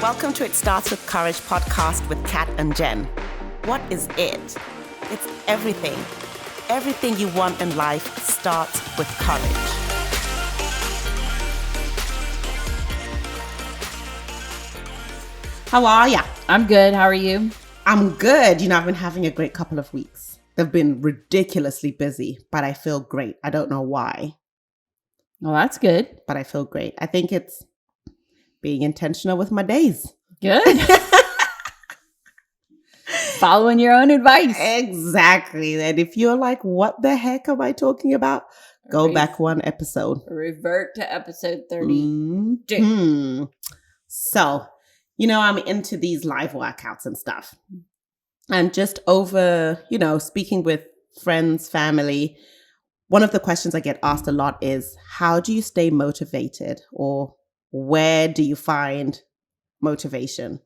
Welcome to It Starts With Courage podcast with Kat and Jen. What is it? It's everything. Everything you want in life starts with courage. How are ya? I'm good. How are you? I'm good. I've been having a great couple of weeks. They've been ridiculously busy, but I feel great. I don't know why, Well, that's good. but I feel great. I think it's being intentional with my days. Good. Following your own advice. Exactly. And if you're like, what the heck am I talking about? Go back one episode. Revert to episode 32. Mm-hmm. So, I'm into these live workouts and stuff. And just over, speaking with friends, family, one of the questions I get asked a lot is, how do you stay motivated? Or where do you find motivation?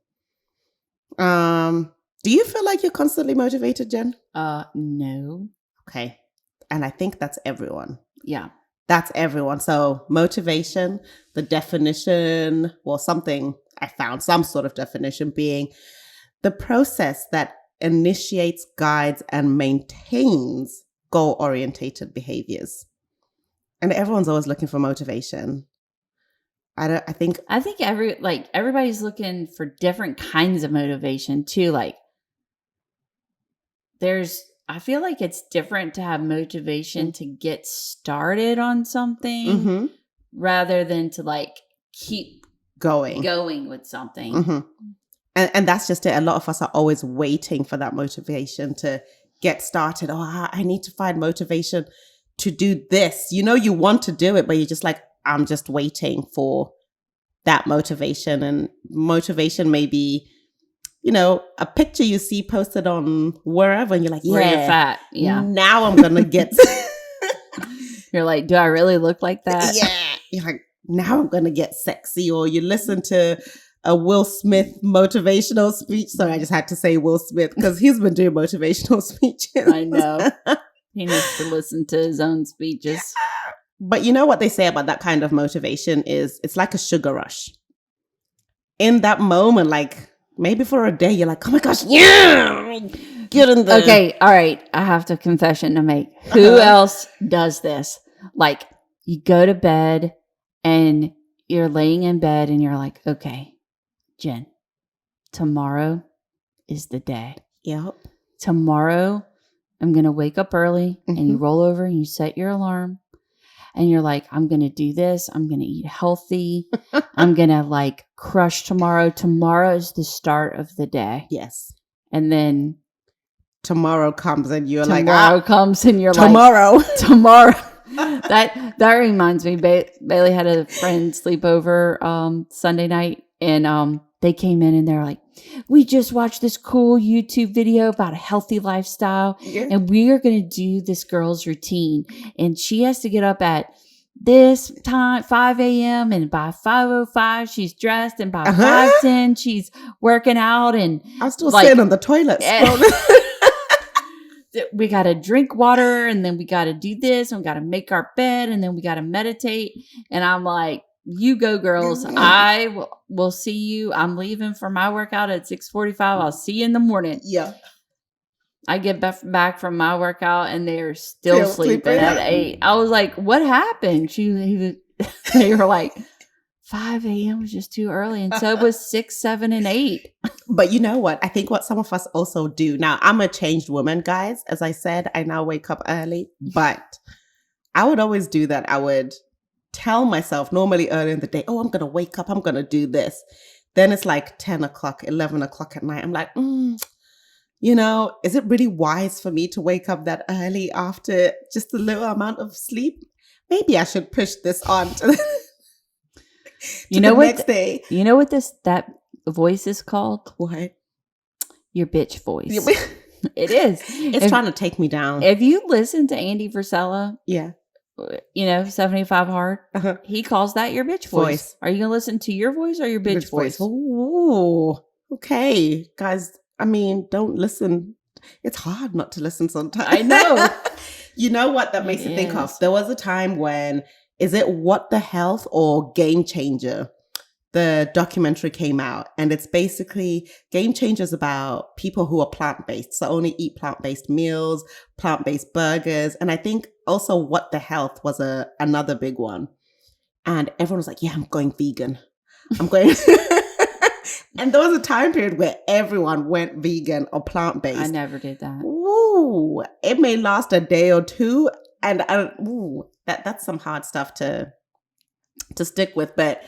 Do you feel like you're constantly motivated, Jen? No. Okay. And I think that's everyone. Yeah. That's everyone. So motivation, the definition, something I found, some sort of definition being the process that initiates, guides, and maintains goal-orientated behaviors. And everyone's always looking for motivation. I think everybody's looking for different kinds of motivation too. I feel like it's different to have motivation to get started on something rather than to keep going with something. Mm-hmm. And that's just it. A lot of us are always waiting for that motivation to get started. Oh, I need to find motivation to do this. You want to do it, but you're just like, I'm just waiting for that motivation. And motivation may be, a picture you see posted on wherever, and you're like, where you're fat. Yeah. Now I'm going to get. You're like, do I really look like that? Yeah. You're like, now I'm going to get sexy. Or you listen to a Will Smith motivational speech. Sorry, I just had to say Will Smith because he's been doing motivational speeches. I know. He needs to listen to his own speeches. But you know what they say about that kind of motivation is it's like a sugar rush. In that moment, maybe for a day, you're like, oh my gosh, yeah, get in there. Okay, all right. I have a confession to make. Who else does this? You go to bed and you're laying in bed and you're like, okay, Jen, tomorrow is the day. Yep. Tomorrow, I'm going to wake up early and you roll over and you set your alarm. And you're like, I'm going to do this. I'm going to eat healthy. I'm going to crush tomorrow. Tomorrow is the start of the day. Yes. And then tomorrow comes and you're tomorrow comes and you're tomorrow. Tomorrow. That reminds me. Bailey had a friend sleep over Sunday night and they came in and they're like, we just watched this cool YouTube video about a healthy lifestyle and we are going to do this girl's routine. And she has to get up at this time, 5 a.m. and by 5:05 she's dressed and by 5:10 she's working out. And I'm still sitting on the toilet. We got to drink water and then we got to do this and we got to make our bed and then we got to meditate. And I'm like, you go, girls. I will see you. I'm leaving for my workout at 6:45. I'll see you in the morning. Yeah. I get back from my workout and they're still sleeping at 8. I was like, what happened? They were like, 5 a.m. was just too early. And so it was 6, 7, and 8. But you know what? I think what some of us also do. Now, I'm a changed woman, guys. As I said, I now wake up early. But I would always do that. I would tell myself normally early in the day, I'm going to wake up. I'm going to do this. Then it's 10 o'clock, 11 o'clock at night. I'm like, is it really wise for me to wake up that early after just a little amount of sleep? Maybe I should push this on to the next day. You know what that voice is called? What? Your bitch voice. It is. It's trying to take me down. If you listen to Andy Frisella, 75 Hard, he calls that your bitch voice. Are you going to listen to your voice or your bitch voice? Oh, okay. Guys, don't listen. It's hard not to listen sometimes. I know. You know what that makes me think of? There was a time when, is it What the Health or Game Changer? the documentary came out, and it's basically Game Changers about people who are plant-based. So only eat plant-based meals, plant-based burgers. And I think also What the Health was another big one. And everyone was like, yeah, I'm going vegan. I'm going. And there was a time period where everyone went vegan or plant-based. I never did that. Ooh, it may last a day or two. And that's some hard stuff to stick with. But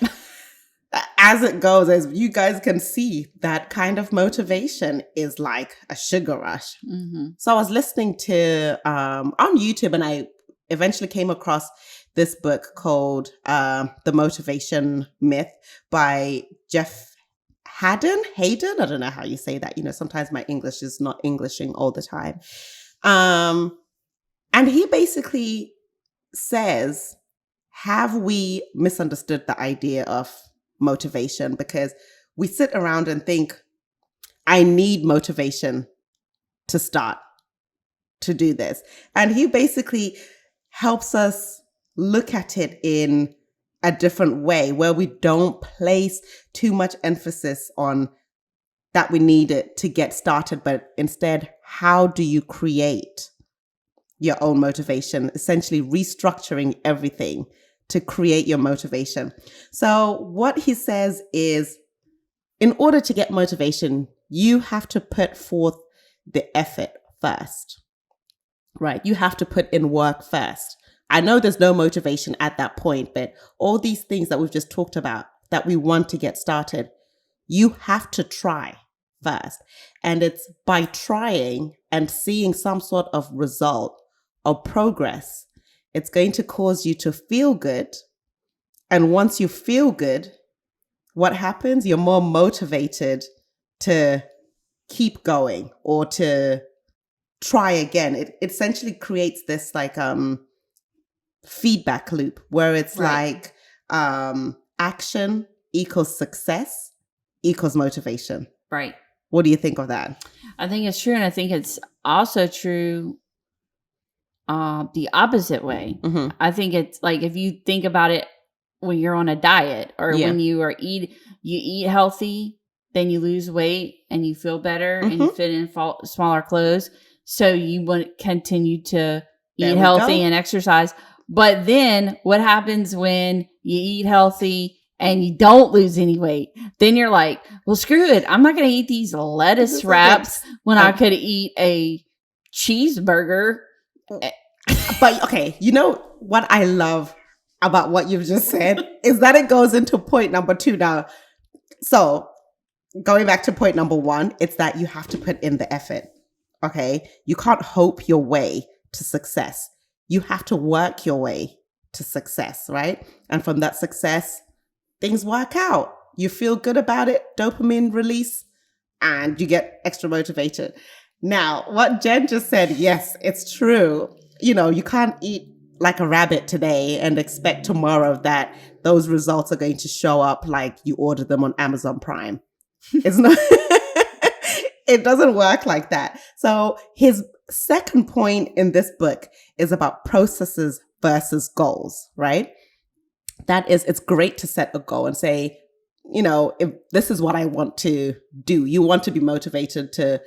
as it goes, as you guys can see, that kind of motivation is like a sugar rush. Mm-hmm. So I was listening to on YouTube, and I eventually came across this book called The Motivation Myth by Jeff Hayden. I don't know how you say that. Sometimes my English is not Englishing all the time. And he basically says, have we misunderstood the idea of motivation? Because we sit around and think, I need motivation to start to do this. And he basically helps us look at it in a different way, where we don't place too much emphasis on that we need it to get started, but instead, how do you create your own motivation? Essentially restructuring everything to create your motivation. So what he says is, in order to get motivation, you have to put forth the effort first, right? You have to put in work first. I know there's no motivation at that point, but all these things that we've just talked about that we want to get started, you have to try first. And it's by trying and seeing some sort of result or progress, it's going to cause you to feel good. And once you feel good, what happens? You're more motivated to keep going or to try again. It essentially creates this like feedback loop where it's Right. like action equals success equals motivation. Right. What do you think of that? I think it's true. And I think it's also true the opposite way. Mm-hmm. I think it's like, if you think about it, when you're on a diet or Yeah. when you eat healthy, then you lose weight and you feel better and you fit in smaller clothes. So you want to continue to There eat we healthy go. and exercise. But then what happens when you eat healthy and you don't lose any weight? Then you're like, well, screw it. I'm not going to eat these lettuce This is wraps when I um, could eat a cheeseburger. But okay, you know what I love about what you've just said is that it goes into point number 2 now. So going back to point number 1, it's that you have to put in the effort. Okay. You can't hope your way to success. You have to work your way to success, right? And from that success, things work out. You feel good about it, dopamine release, and you get extra motivated. Now, what Jen just said, yes, it's true. You can't eat like a rabbit today and expect tomorrow that those results are going to show up like you ordered them on Amazon Prime. It's not, it doesn't work like that. So his second point in this book is about processes versus goals, right? That is, it's great to set a goal and say, if this is what I want to do, you want to be motivated to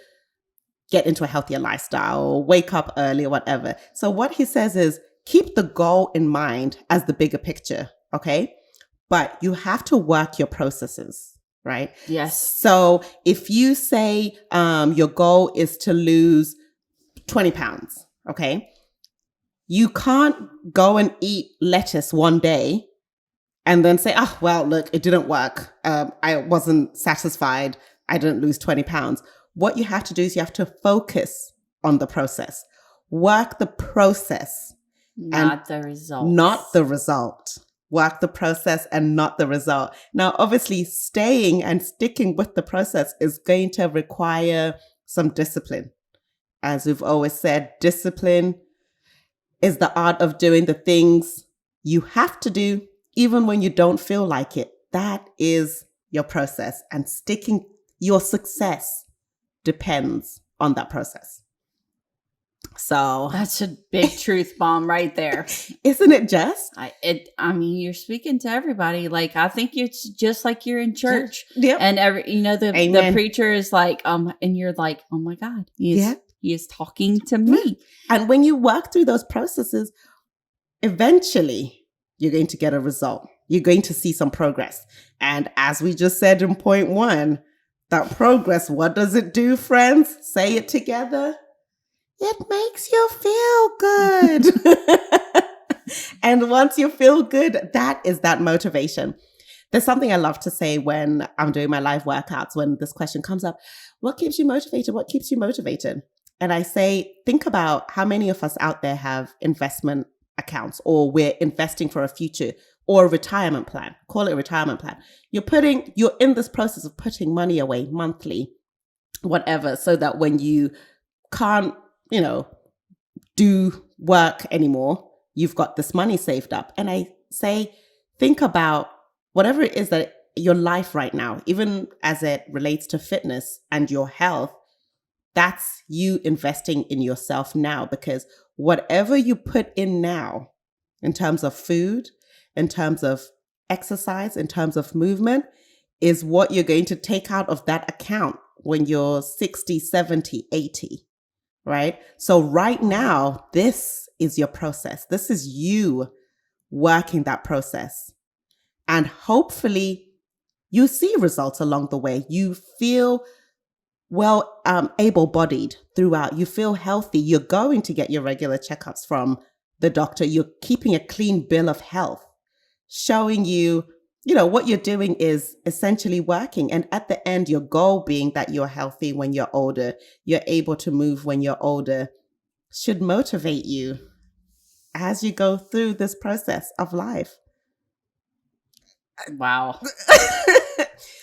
get into a healthier lifestyle or wake up early or whatever. So what he says is keep the goal in mind as the bigger picture, okay? But you have to work your processes, right? Yes. So if you say your goal is to lose 20 pounds, okay? You can't go and eat lettuce one day and then say, oh, well, look, it didn't work. I wasn't satisfied. I didn't lose 20 pounds. What you have to do is you have to focus on the process. Work the process. Not the result. Not the result. Work the process and not the result. Now, obviously, staying and sticking with the process is going to require some discipline. As we've always said, discipline is the art of doing the things you have to do, even when you don't feel like it. That is your process. And your success depends on that process. So That's a big truth bomb right there. isn't it just? I mean, you're speaking to everybody. Like, I think it's just like you're in church. Yep. And the Amen. preacher is like, and you're like, oh my God, he is talking to Yeah. me. And when you work through those processes, eventually you're going to get a result. You're going to see some progress. And as we just said in point 1, that progress, what does it do, friends? Say it together. It makes you feel good. And once you feel good, that is that motivation. There's something I love to say when I'm doing my live workouts, when this question comes up, what keeps you motivated? What keeps you motivated? And I say, think about how many of us out there have investment accounts, or we're investing for a future or a retirement plan. Call it a retirement plan. You're in this process of putting money away monthly, whatever, so that when you can't, do work anymore, you've got this money saved up. And I say, think about whatever it is that your life right now, even as it relates to fitness and your health, that's you investing in yourself now, because whatever you put in now, in terms of food, in terms of exercise, in terms of movement, is what you're going to take out of that account when you're 60, 70, 80, right? So right now, this is your process. This is you working that process. And hopefully you see results along the way. You feel able-bodied throughout. You feel healthy. You're going to get your regular checkups from the doctor. You're keeping a clean bill of health, showing you, what you're doing is essentially working. And at the end, your goal being that you're healthy when you're older, you're able to move when you're older, should motivate you as you go through this process of life. Wow.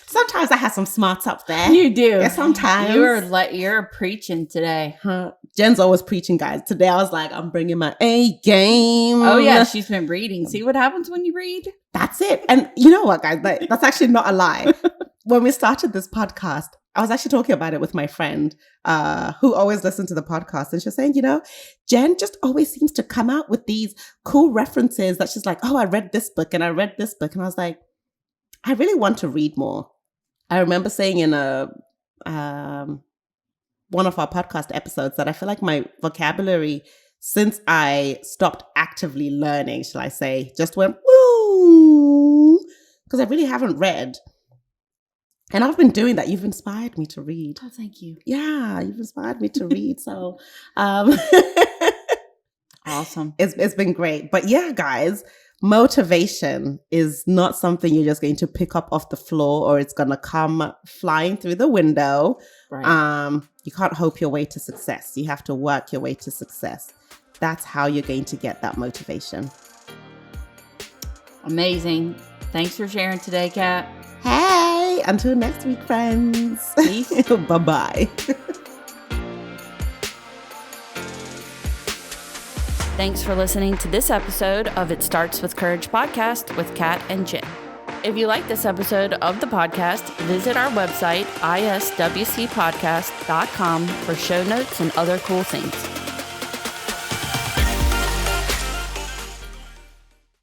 Sometimes I have some smarts up there. You do. Yeah, sometimes. You're preaching today. Jen's always preaching, guys. Today I was like, I'm bringing my A game. Oh yeah, she's been reading. See what happens when you read? That's it. And you know what, guys? That's actually not a lie. When we started this podcast, I was actually talking about it with my friend who always listened to the podcast. And she's saying, Jen just always seems to come out with these cool references that she's like, oh, I read this book and I read this book. And I was like, I really want to read more. I remember saying in one of our podcast episodes that I feel like my vocabulary, since I stopped actively learning, shall I say, just went, woo, because I really haven't read. And I've been doing that. You've inspired me to read. Oh, thank you. Yeah, you've inspired me to read. So awesome. It's been great. But yeah, guys, motivation is not something you're just going to pick up off the floor or it's going to come flying through the window. Right. You can't hope your way to success. You have to work your way to success. That's how you're going to get that motivation. Amazing. Thanks for sharing today, Kat. Hey, until next week, friends. Peace. Bye-bye. Thanks for listening to this episode of It Starts With Courage podcast with Kat and Jen. If you like this episode of the podcast, visit our website, iswcpodcast.com, for show notes and other cool things.